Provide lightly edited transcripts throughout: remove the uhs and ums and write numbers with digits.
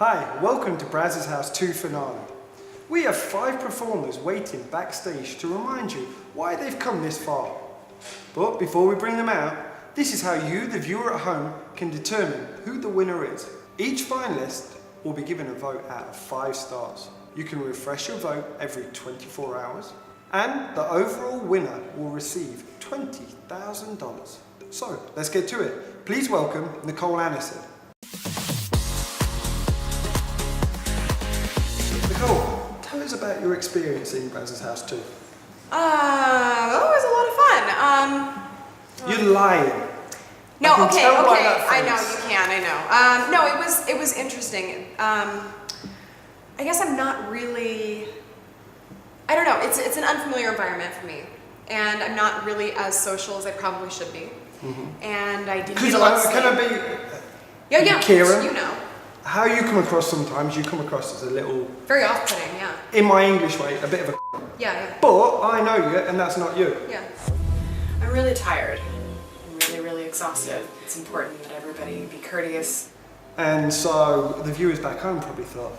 Hi, welcome to Braz's House 2 finale. We have 5 performers waiting backstage to remind you why they've come this far. But before we bring them out, this is how you, the viewer at home, can determine who the winner is. Each finalist will be given a vote out of 5 stars. You can refresh your vote every 24 hours, and the overall winner will receive $20,000. So, let's get to it. Please welcome Nicole Anderson. Nicole, tell us about your experience in Braz's House 2. It was a lot of fun. You're lying. No, okay. I know you can. I know. No, it was interesting. I guess I'm not really. I don't know. It's an unfamiliar environment for me, and I'm not really as social as I probably should be. Mm-hmm. And I did need a lot of sleep. Can I be? Yeah, Kieran, you know. How you come across sometimes, you come across as a little... Very off-putting, yeah. In my English way, a bit of a... Yeah. But I know you, and that's not you. Yeah. I'm really tired. I'm really exhausted. It's important that everybody be courteous. And so the viewers back home probably thought,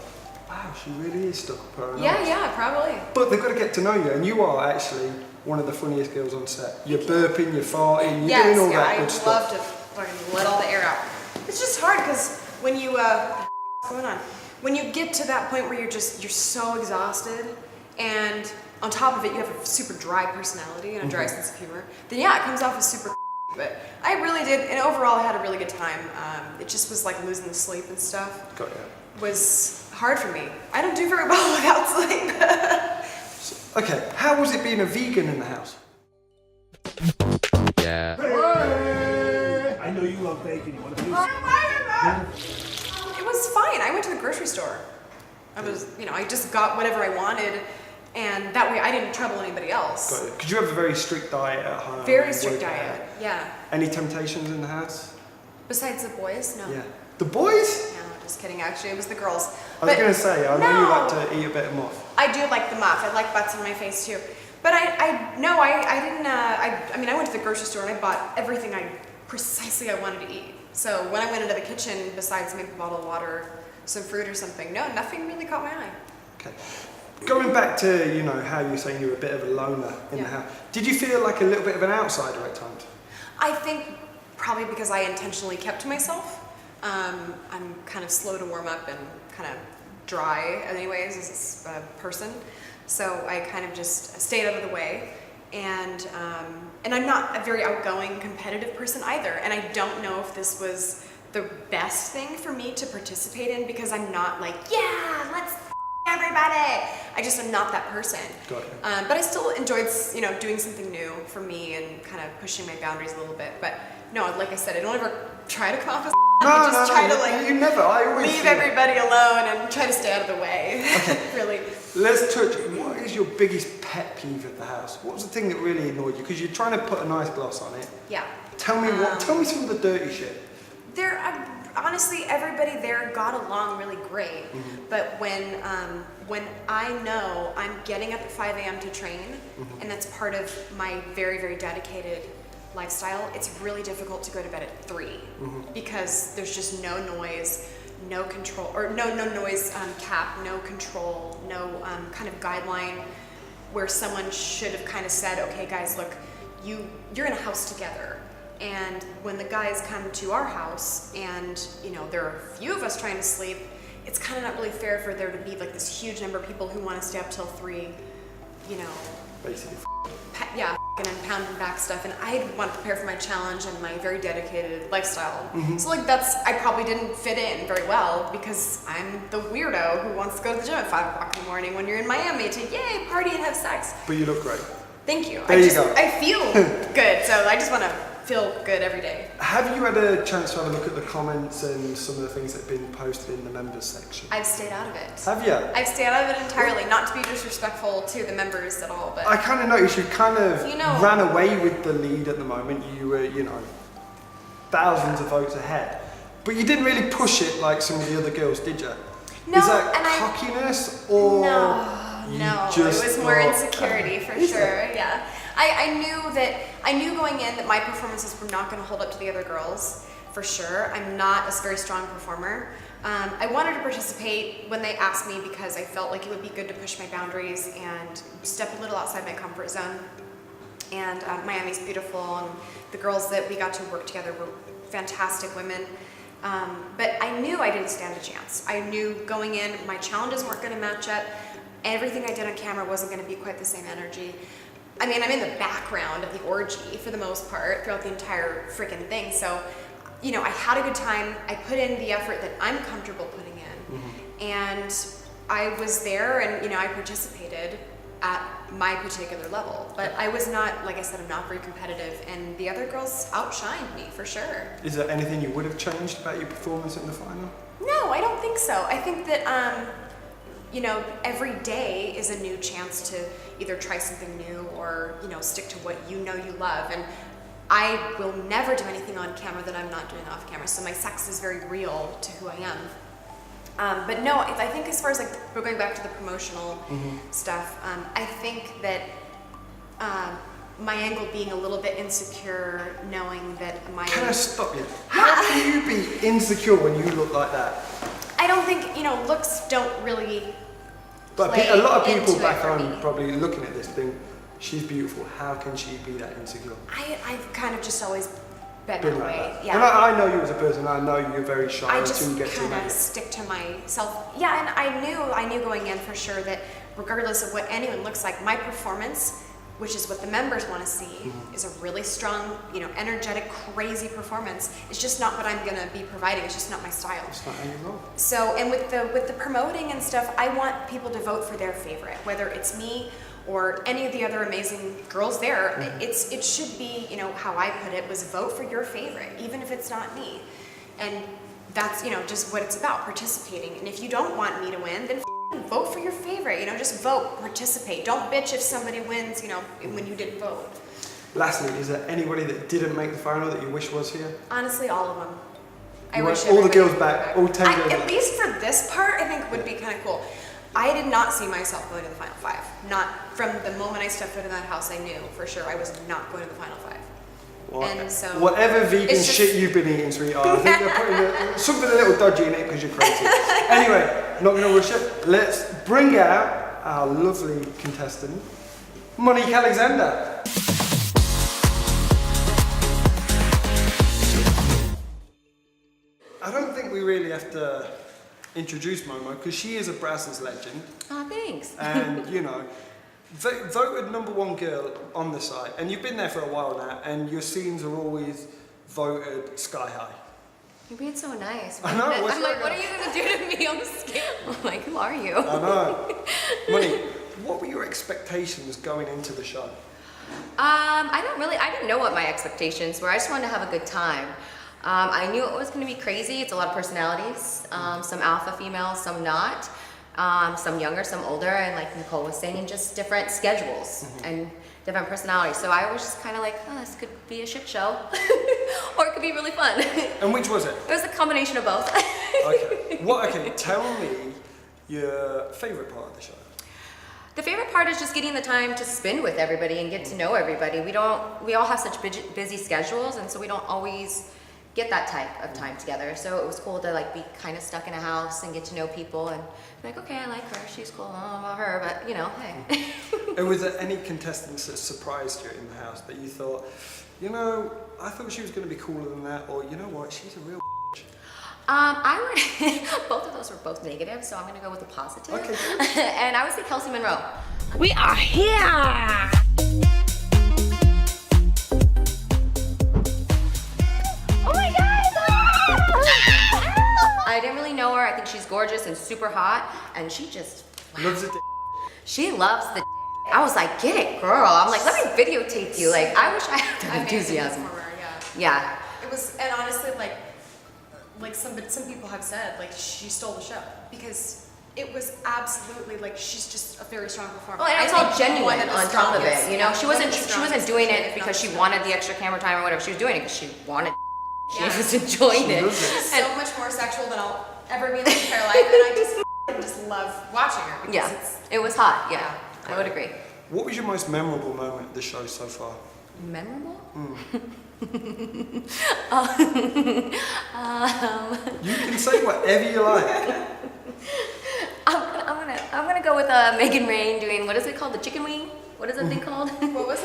wow, she really is stuck up her own arse. Yeah, probably. But they've got to get to know you, and you are actually one of the funniest girls on set. You're burping, you're farting, you're doing all that good stuff. Yes, I love to fucking let all the air out. It's just hard because when you, what's going on? When you get to that point where you're so exhausted, and on top of it you have a super dry personality and a dry sense of humor, then yeah, it comes off as super. But I really did, and overall I had a really good time. It just was like losing the sleep and stuff. Got you. Was hard for me. I don't do very well without sleep. Okay, how was it being a vegan in the house? Yeah. Hey! I know you love bacon. You want to do It was fine. I went to the grocery store. I just got whatever I wanted, and that way I didn't trouble anybody else. Got it. Could you have a very strict diet at home? Very strict diet, yeah. Any temptations in the house? Besides the boys? No. Yeah. The boys? No, just kidding. Actually, it was the girls. I was going to say, I know you like to eat a bit of muff. I do like the muff. I like butts on my face too. But I didn't, I went to the grocery store and I bought everything I wanted to eat. So when I went into the kitchen, besides maybe a bottle of water, some fruit or something, no, nothing really caught my eye. Okay. Going back to, how you're saying you were a bit of a loner in the house, did you feel like a little bit of an outsider at times? I think probably because I intentionally kept to myself. I'm kind of slow to warm up and kind of dry anyways as a person. So I kind of just stayed out of the way. And I'm not a very outgoing, competitive person either. And I don't know if this was the best thing for me to participate in because I'm not like, yeah, let's everybody. I just am not that person. Got it. But I still enjoyed, doing something new for me and kind of pushing my boundaries a little bit. But no, like I said, I don't ever try to come off as you never. I always leave everybody alone and try to stay out of the way. Okay. Really. Let's touch. What is your biggest pet peeve at the house? What was the thing that really annoyed you? Because you're trying to put a nice gloss on it. Yeah. Tell me Tell me some of the dirty shit. Honestly, everybody there got along really great. Mm-hmm. But when I know I'm getting up at 5 a.m. to train, and that's part of my very, very dedicated lifestyle, it's really difficult to go to bed at 3 because there's just no noise, no control, or no noise cap, no control, no kind of guideline where someone should have kind of said, okay guys, look, you're in a house together. And when the guys come to our house and, there are a few of us trying to sleep, it's kind of not really fair for there to be like this huge number of people who want to stay up till 3, Basically. And pounding back stuff. And I want to prepare for my challenge and my very dedicated lifestyle. So I probably didn't fit in very well because I'm the weirdo who wants to go to the gym at 5 o'clock in the morning when you're in Miami to party and have sex. But you look great. Thank you. There you go. I feel good, so I just want to feel good every day. Have you had a chance to have a look at the comments and some of the things that have been posted in the members section? I've stayed out of it. Have you? I've stayed out of it entirely, not to be disrespectful to the members at all, but... I kind of noticed you kind of ran away with the lead at the moment. You were, thousands of votes ahead. But you didn't really push it like some of the other girls, did you? No, Is that cockiness or... No, it was more insecurity for sure, yeah. I knew going in that my performances were not going to hold up to the other girls, for sure. I'm not a very strong performer. I wanted to participate when they asked me because I felt like it would be good to push my boundaries and step a little outside my comfort zone. And Miami's beautiful, and the girls that we got to work together were fantastic women. But I knew I didn't stand a chance. I knew going in, my challenges weren't going to match up. Everything I did on camera wasn't going to be quite the same energy. I mean, I'm in the background of the orgy for the most part throughout the entire freaking thing. So, you know, I had a good time. I put in the effort that I'm comfortable putting in. And I was there and, you know, I participated at my particular level. But I was not, like I said, I'm not very competitive. And the other girls outshined me for sure. Is there anything you would have changed about your performance in the final? No, I don't think so. I think that, you know, every day is a new chance to either try something new or, you know, stick to what you know you love. And I will never do anything on camera that I'm not doing off camera. So my sex is very real to who I am. But no, I think as far as like, we're going back to the promotional stuff, I think that my angle being a little bit insecure, knowing that my... Can I stop you? How can you be insecure when you look like that? I don't think, you know, looks don't really But play a lot of people into it back for home me. probably looking at this think, she's beautiful, how can she be that insecure? I've kind of just always been Been that like way. that. Yeah. And I know you as a person, I know you're very shy I until just you get to know kind of you. stick to myself. Yeah, and I knew going in for sure that regardless of what anyone looks like, my performance, which is what the members want to see, is a really strong, you know, energetic, crazy performance. It's just not what I'm gonna be providing. It's just not my style. It's not how you roll. So, and with the promoting and stuff, I want people to vote for their favorite, whether it's me or any of the other amazing girls there. It should be, you know, how I put it was vote for your favorite, even if it's not me. And that's, you know, just what it's about, participating. And if you don't want me to win, then vote for your favorite, you know, just vote, participate. Don't bitch if somebody wins, you know, when you didn't vote. Lastly, is there anybody that didn't make the final that you wish was here? Honestly, all of them. You want all the everybody girls would back, be all 10 girls At back. least for this part, I think would be kind of cool. I did not see myself going to the final five. Not from the moment I stepped foot in that house, I knew for sure I was not going to the final five. And so Whatever vegan it's just- shit you've been eating, sweetheart, I think they're putting something a little dodgy in it because you're crazy. Anyway, not going to rush it. Let's bring out our lovely contestant, Monique Alexander. I don't think we really have to introduce Momo because she is a Brazzers legend. Oh, thanks. And, you know, voted #1 girl on the site, and you've been there for a while now, and your scenes are always voted sky high. You're being so nice. I know, what's I'm like, going what on? are you gonna do to me? I'm scared. I'm like, who are you? I know. Monique, what were your expectations going into the show? I didn't know what my expectations were. I just wanted to have a good time. I knew it was gonna be crazy. It's a lot of personalities. Some alpha females, some not. Some younger, some older, and like Nicole was saying, just different schedules and different personalities. So I was just kind of like, oh, this could be a shit show, or it could be really fun. And which was it? It was a combination of both. Okay, tell me your favourite part of the show. The favorite part is just getting the time to spend with everybody and get to know everybody. We all have such busy schedules, and so we don't always get that type of time together. So it was cool to like be kind of stuck in a house and get to know people and be like, okay, I like her, she's cool, I don't know about her, but you know, hey. And was there any contestants that surprised you in the house that you thought, you know, I thought she was going to be cooler than that, or you know what, she's a real I would, both of those were both negative, so I'm gonna go with the positive. Okay. And I would say Kelsey Monroe. We are here! Oh my God! I didn't really know her. I think she's gorgeous and super hot, and she just, loves it. she loves the I was like, get it, girl. I'm like, let me videotape you. Like, I wish I had that enthusiasm. Performer, yeah. Yeah. It was, and honestly, like some people have said, like she stole the show because it was absolutely like she's just a very strong performer. Well, and it was I all think one genuine of the on top of strongest, it. You know, yeah, she one of wasn't the doing strongest, it if because not she the wanted the strongest. extra camera time or whatever. She was doing it because she wanted. She Yeah. was enjoying She it. loves it. She's so much more sexual than I'll ever be in my entire life, and I just love watching her because Yeah, it's it was hot. Yeah, I would agree. What was your most memorable moment of the show so far? Memorable? You can say whatever you like. I'm gonna go with Megan Rain doing, what is it called? The chicken wing? What is that thing called? What was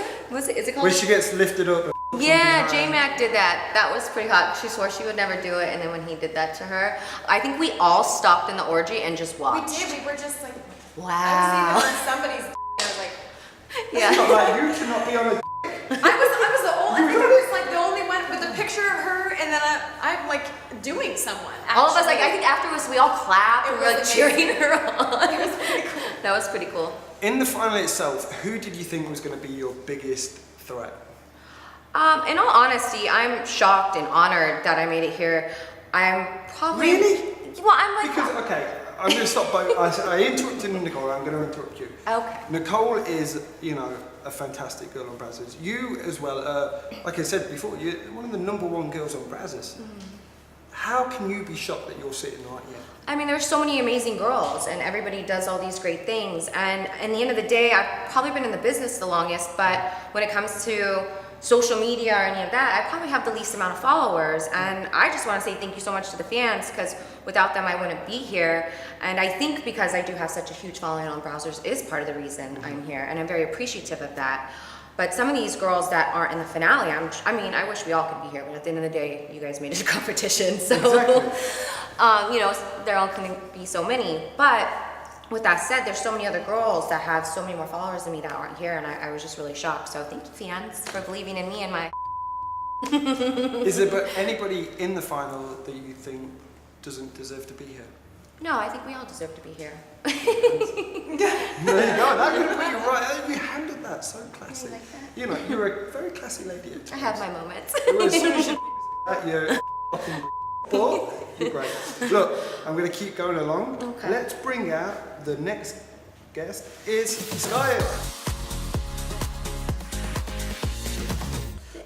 it? Is it called? Where she gets lifted up. Yeah, J-Mac did that. That was pretty hot. She swore she would never do it, and then when he did that to her, I think we all stopped in the orgy and just We watched. did. We were just like, Wow. I was even on somebody's. I was like, Yeah. Not like you cannot be on a. I was the only. I think I was like the only one with a picture of her, and then I'm like doing someone. All of us, like, I actually. think afterwards we all clapped It and we were like was cheering her on. It was pretty cool. That was pretty cool. In the final itself, who did you think was going to be your biggest threat? In all honesty, I'm shocked and honored that I made it here. I'm probably Really? Well, I'm like Because, okay, I'm going to stop by. I interrupted Nicole, I'm going to interrupt you. okay. Nicole is, you know, a fantastic girl on Brazzers. You as well, like I said before, you're one of the #1 girls on Brazzers. How can you be shocked that you're sitting right here? I mean, there's so many amazing girls, and everybody does all these great things. And in the end of the day, I've probably been in the business the longest, but when it comes to social media or any of that, I probably have the least amount of followers. And I just want to say thank you so much to the fans, because without them, I wouldn't be here. And I think because I do have such a huge following on Browsers is part of the reason I'm here, and I'm very appreciative of that. But some of these girls that aren't in the finale, I mean, I wish we all could be here, but at the end of the day, you guys made it a competition, so Exactly. you know, there all couldn't be so many. But with that said, there's so many other girls that have so many more followers than me that aren't here, and I was just really shocked. So thank you, fans, for believing in me and my. Is there but anybody in the final that you think doesn't deserve to be here? No, I think we all deserve to be here. There you go, that could have been right. You handled that so classy. like that? You know, you're a very classy lady at I have my moments. Well, as soon as you that, you're fucking but you're great. Look, I'm going to keep going along. Okay. Let's bring out the next guest is Skye.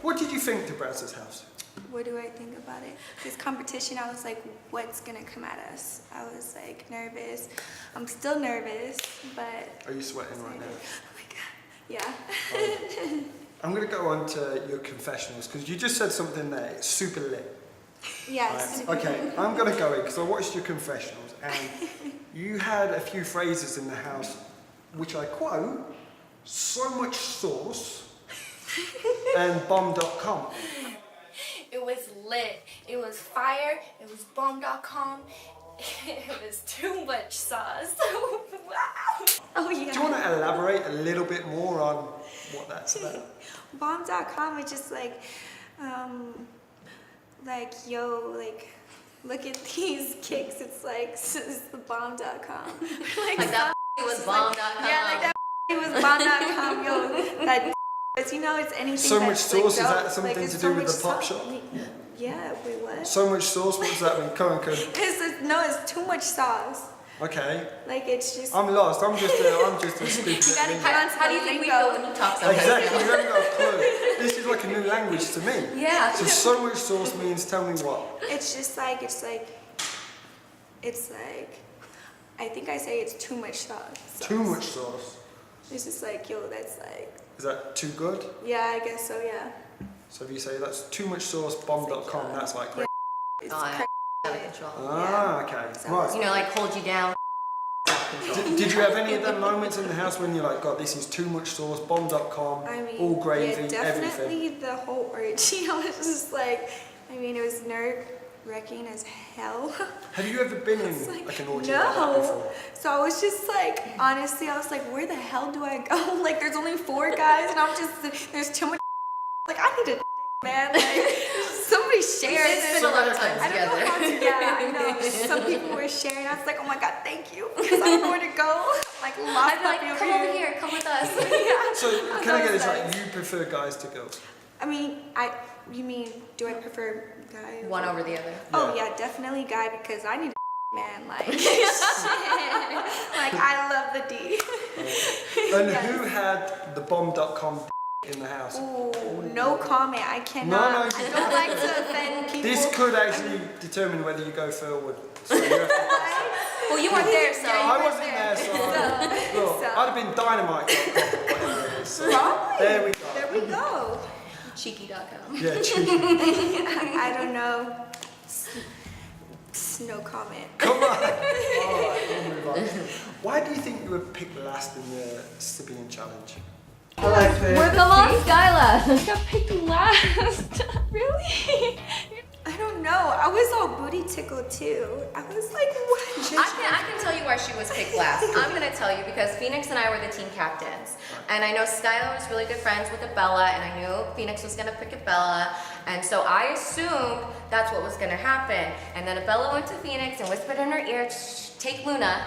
What did you think to Brazzers House? What do I think about it? This competition, I was like, what's gonna come at us? I was like nervous. I'm still nervous, but Are you sweating right now? oh my god, yeah. I'm going to go on to your confessionals because you just said something there. It's super lit. Yes. Right. Okay, I'm going to go in because I watched your confessionals and you had a few phrases in the house which I quote, so much sauce and bomb.com. It was lit. It was fire. It was bomb.com. It was too much sauce. Wow. Oh yeah. Do you want to elaborate a little bit more on what that's about? Bomb.com is just like yo, like, look at these kicks. It's like, it's the bomb.com. Like that was bomb.com. Yeah, like that was bomb.com, yo. That you know, it's anything So much that's, like, sauce, is dope. that something Like, it's to so do with much the pop sauce. shop? Yeah, wait, what? So much sauce, what does that mean? Come on, It's too much sauce. Okay, Like, it's just. I'm lost. I'm just a stupid. You gotta lingo. get onto How do the you think we lingo. feel when you talk something? Exactly, you haven't got a clue. This is like a new language to me. Yeah. So much sauce means, tell me what? It's just like, I think I say it's too much sauce. Too much sauce. It's just like, yo, that's like, Is that too good? yeah, I guess so, yeah. So if you say that's too much sauce, bomb.com, that's like great. It's Oh, yeah. crazy. Out of control. Ah, okay. Right. You know, like hold you down. Did you have any of them moments in the house when you're like, God, this is too much sauce, bomb.com, I mean, all gravy, yeah, definitely everything? the whole orgy. I was just like, I mean, it was nerve-wracking as hell. Have you ever been in It's like an orgy like that no. before? So I was just like, honestly, I was like, where the hell do I go? Like, there's only 4 guys, and I'm just, there's too much. Like, I need a man. Like, somebody share It's this. been a lot of times I don't know how to. together. Yeah, I know. Some people were sharing. I was like, oh my god, thank you, because I don't know where to go. Like, lost I'd be like, puppy come over here, come with us. Yeah. So can I get this Those right? You prefer guys to girls? I mean, you mean, do I prefer guy? One over the other. Oh yeah, definitely guy, because I need a man. Like, shit. Like, I love the D. And Yes. who had the bomb.com in the house? Ooh, no comment. I cannot. No, I don't like to offend people. This could actually determine whether you go forward. So you have to Well, you weren't there, so. I wasn't there, so look, So- I'd have been dynamite. So Probably. there we go. There we go. Cheeky.com. Yeah, cheeky. I don't know. No comment. Come on. All right, we'll move on. Why do you think you were picked last in the Sibian challenge? I like this. We're the lost Skyla. Got picked last. Really? I don't know. I was all booty tickled too. I was like, what? I can tell you why she was picked last. I'm gonna tell you because Phoenix and I were the team captains. And I know Skylar was really good friends with Abella, and I knew Phoenix was gonna pick Abella. And so I assumed that's what was gonna happen. And then Abella went to Phoenix and whispered in her ear, take Luna.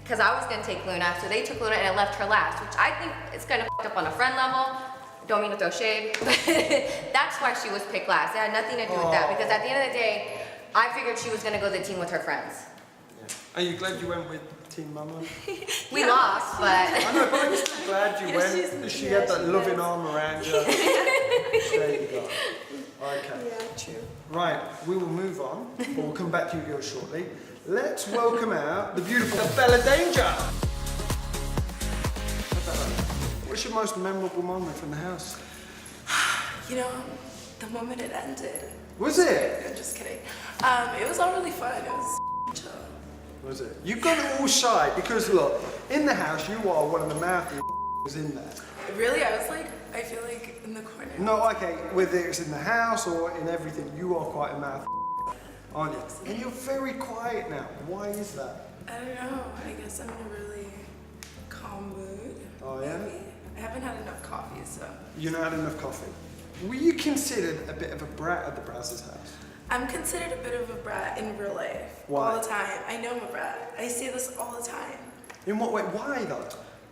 Because I was gonna take Luna, so they took Luna and I left her last, which I think is kind of fucked up on a friend level. Don't mean to throw shade, but that's why she was picked last. It had nothing to do with that, because at the end of the day, I figured she was gonna go to the team with her friends. Yeah. Are you glad you went with Team Mama? We lost, but I know, but I'm still glad you went. She had that loving arm around you. There you go. Okay. Yeah, true. Right, we will move on, but we'll come back to you girls shortly. Let's welcome out the beautiful Bella Danger. What's your most memorable moment from the house? You know, the moment it ended. Was it? I'm just kidding. It was all really fun. It was chill. Was it? You got it all shy because look, in the house you are one of the mouthy in there. Really, I was like, I feel like in the corner. No, okay, whether it's in the house or in everything, you are quite a mouth, aren't you? And you're very quiet now. Why is that? I don't know. I guess I'm in a really calm mood. Oh yeah? Maybe. I haven't had enough coffee, so. You've not had enough coffee. Were you considered a bit of a brat at the Brazzers house? I'm considered a bit of a brat in real life. Why? All the time. I know I'm a brat. I say this all the time. In what way? Why though?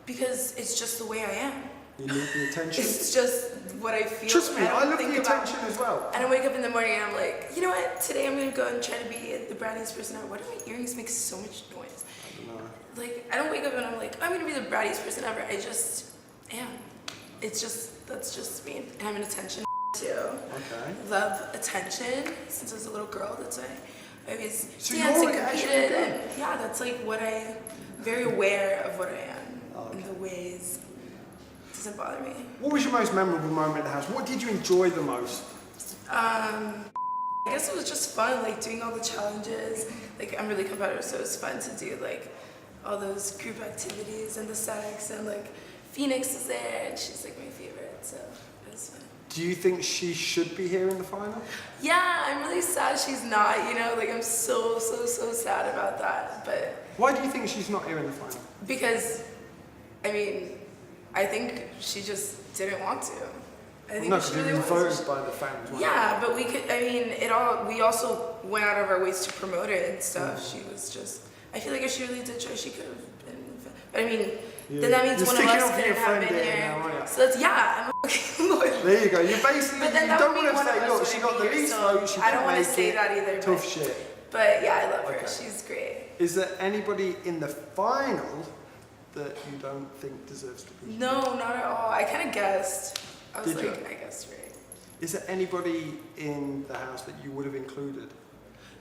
Because it's just the way I am. You need the attention. It's just what I feel. Trust me, I don't love think the about- attention as well. And I wake up in the morning and I'm like, you know what? Today I'm gonna go and try to be the brattiest person ever. Why do my earrings make so much noise? I don't know. Like, I don't wake up and I'm like, I'm gonna be the brattiest person ever. I just am. It's just, that's just me. And I'm an attention too. Okay. Love attention. Since I was a little girl, that's why I always So danced you're and actually competed. good. And yeah, that's like what very aware of what I am. Oh, okay. And the ways. It doesn't bother me. What was your most memorable moment at the house? What did you enjoy the most? I guess it was just fun, like doing all the challenges. Like I'm really competitive, so it was fun to do like all those group activities and the sex, and like Phoenix is there and she's like my favorite, so it was fun. Do you think she should be here in the final? Yeah, I'm really sad she's not, you know, like I'm so sad about that, but Why do you think she's not here in the final? because, I mean, I think she just didn't want to. I think No, she because it really was wanted voted by the fans. wasn't it? Yeah, but we could, I mean, we also went out of our ways to promote it and stuff. She was just, I feel like if she really did try, she could have been, but I mean, then that means You're one of sticking us up for your couldn't have friend been here here. now, aren't you? So that's, yeah, I'm a fucking loyal. There you go. You basically But then you that don't would want be to one say, of us look, she got the wouldn't be here, least so vote. She I don't didn't want to make say it. that either. Tough but, shit. But yeah, I love her. Okay. She's great. Is there anybody in the final that you don't think deserves to be? No, not at all. I kind of guessed. I was Did you? like, I guessed right. Is there anybody in the house that you would have included?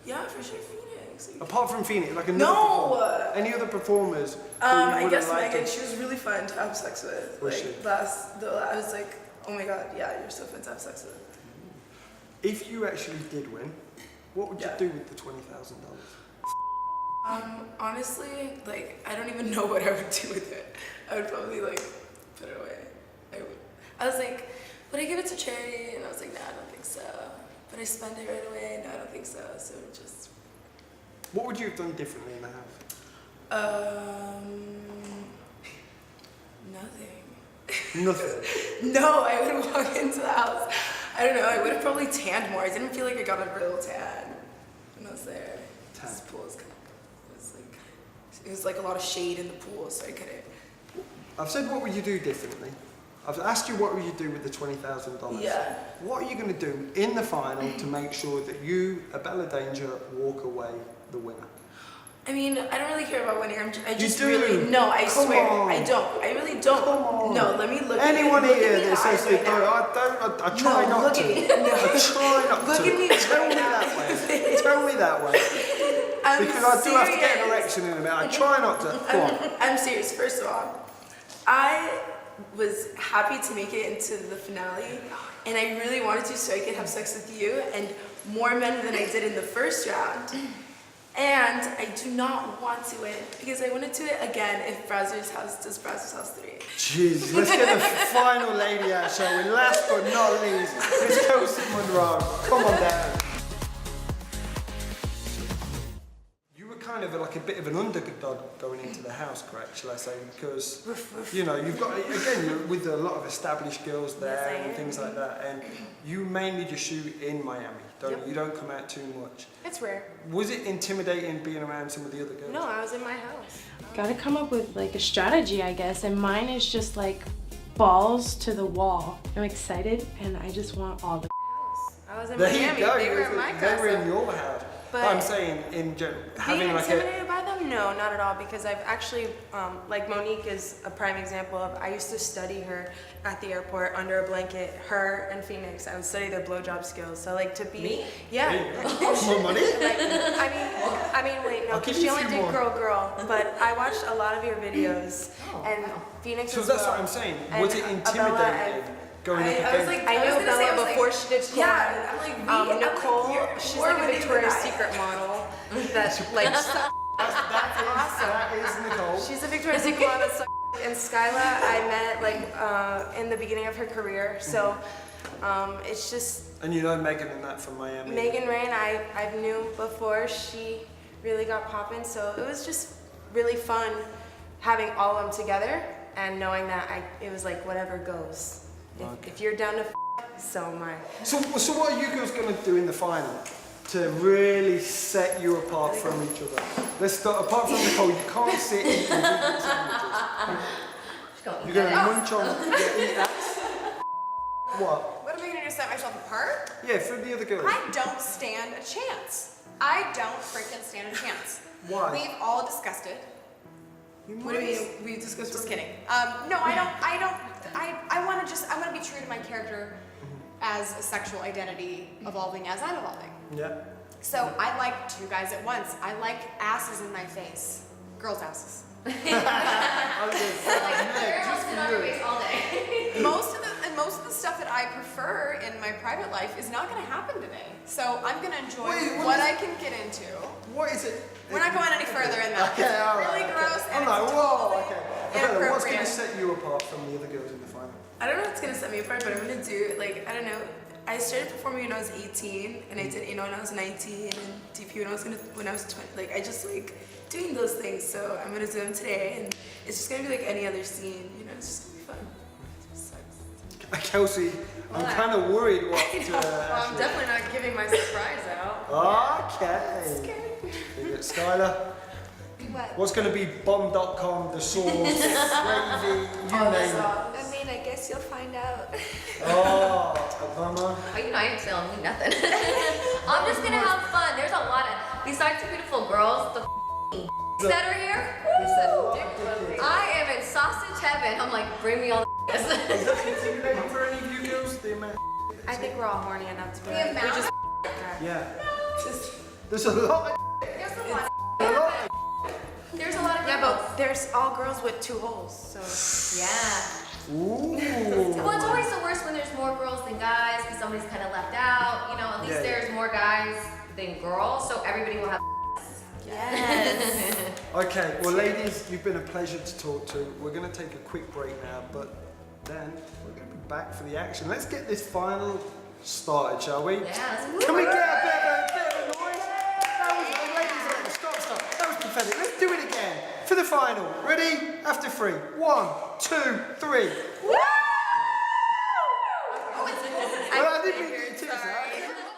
Yeah, for sure, Phoenix. Apart from Phoenix, like another No! performer? Any other performers? who you I would guess have liked Megan. to- She was really fun to have sex with. Was like she? I was like, oh my god, yeah, you're so fun to have sex with. If you actually did win, what would you Yeah. do with the $20,000? Honestly, like I don't even know what I would do with it. I would probably like put it away. I was like, would I give it to charity? And I was like, no, I don't think so. Would I spend it right away? No, I don't think so. So just What would you have done differently in the house? nothing. Nothing. No, I would walk into the house. I don't know. I would have probably tanned more. I didn't feel like I got a real tan when I was there. Tan. This pool was kind of, it was like a lot of shade in the pool, so I couldn't. I've said what would you do differently. I've asked you what would you do with the $20,000. Yeah. What are you going to do in the final to make sure that you, Abella Danger, walk away the winner? I mean, I don't really care about winning. I just do. really no. I Come swear, on. I don't. I really don't. Come on. No, let me look. Anyone at me. here Look at me in that the says eyes they right don't, now. I try No, not look to. at me. No. I try not Look to. at me Tell right me now. that way. Tell me that way. I'm Because I do have to get an serious. erection in a minute. I try not to. Go on. I'm serious. First of all, I was happy to make it into the finale, and I really wanted to so I could have sex with you and more men than I did in the first round. And I do not want to win because I want to do it again if Brazzers House does Brazzers House 3. Jeez, let's get the final lady out, shall we? Last but not least, Miss Kelsey Monroe. Come on down. You were kind of like a bit of an underdog going into the house, correct, shall I say? Because, you know, you've got, again, you're with a lot of established girls there and things like that, and you mainly just shoot in Miami, don't you? You don't come out too much. It's rare. Was it intimidating being around some of the other girls? No, I was in my house. Gotta come up with like a strategy, I guess, and mine is just like balls to the wall. I'm excited and I just want all the I was in There Miami. you go. They were in my They were in casa. your house. But I'm saying in general, Being having like a. intimidated by them? No, not at all. Because I've actually, like Monique is a prime example of. I used to study her at the airport under a blanket. Her and Phoenix, I would study their blowjob skills. So like to be, Me? yeah. More money? Like, I mean, wait, no, I'll give because she you a only few did more. girl, but I watched a lot of your videos, and Phoenix So as that's well. what I'm saying. And Was it Abella intimidating and- going up I was against? like, I I was know gonna say, I Bella was before like, she did porn. yeah, I'm like, I'm Nicole, like, she's you're like a more winning Victoria's than I. Secret model. That like That is Nicole. she's a Victoria's Secret model. That's so and Skyla, I met like in the beginning of her career. So it's just And you know Megan and that from Miami. Megan Rain. I knew before she really got popping. So it was just really fun having all of them together and knowing that it was like whatever goes. If you're down to so am I. So what are you girls going to do in the final to really set you apart from each other? Let's start. Apart from Nicole, you can't sit and eat sandwiches. You're going to munch on. Yeah, eat that. What? What am I gonna do to set myself apart? Yeah, for the other girls. I don't stand a chance. I don't freaking stand a chance. Why? We've all discussed it. What do you mean? We discussed. Just kidding. No, I want to be true to my character as a sexual identity evolving as I'm evolving. Yeah. So I like two guys at once. I like asses in my face. Girls' asses. I was gonna say, Meg, just for you. all day. Most of the stuff that I prefer in my private life is not going to happen today. So I'm going to enjoy Wait, what what is I it? can get into. What is it? We're not going any further in that. Okay, It's all right, really okay. gross and I'm like, it's whoa, totally okay. Abella, what's going to inappropriate. set you apart from the other girls in the final? I don't know what's gonna set me apart, but I'm gonna do like I don't know. I started performing when I was 18, and I did when I was 19, and DP when I was 20. Like I just like doing those things, so I'm gonna do them today, and it's just gonna be like any other scene, It's just gonna be fun. It just sucks. Kelsey, I'm kind of worried what. I'm definitely not giving my surprise out. Okay. Skylar, What? what's going to be bomb.com, the sauce, gravy, you name it. I mean, I guess you'll find out. Oh, Obama. Oh, you know, I ain't telling me nothing. I'm just gonna have fun. There's a lot of, besides two beautiful girls, the that are here. Woo! I am in sausage heaven. I'm like, bring me all the Is that intimidating for any of you girls? The amount? I think we're all horny enough to be The like, we amount just Yeah. There's a lot of. There's a lot. There's a lot of yeah, girls. but there's all girls with 2 holes, so Yeah. Ooh. Well, it's always the worst when there's more girls than guys because somebody's kind of left out. At least Yeah, yeah. there's more guys than girls, so everybody will have. yes. Okay, well, ladies, you've been a pleasure to talk to. We're going to take a quick break now, but then we're going to be back for the action. Let's get this final started, shall we? Yeah. Can we get a bit of a noise? That was, ladies, stop. That was pathetic. Let's do it again for the final. Ready? After 3. 1, 2, 3. Woo! Well, I didn't mean to tease that.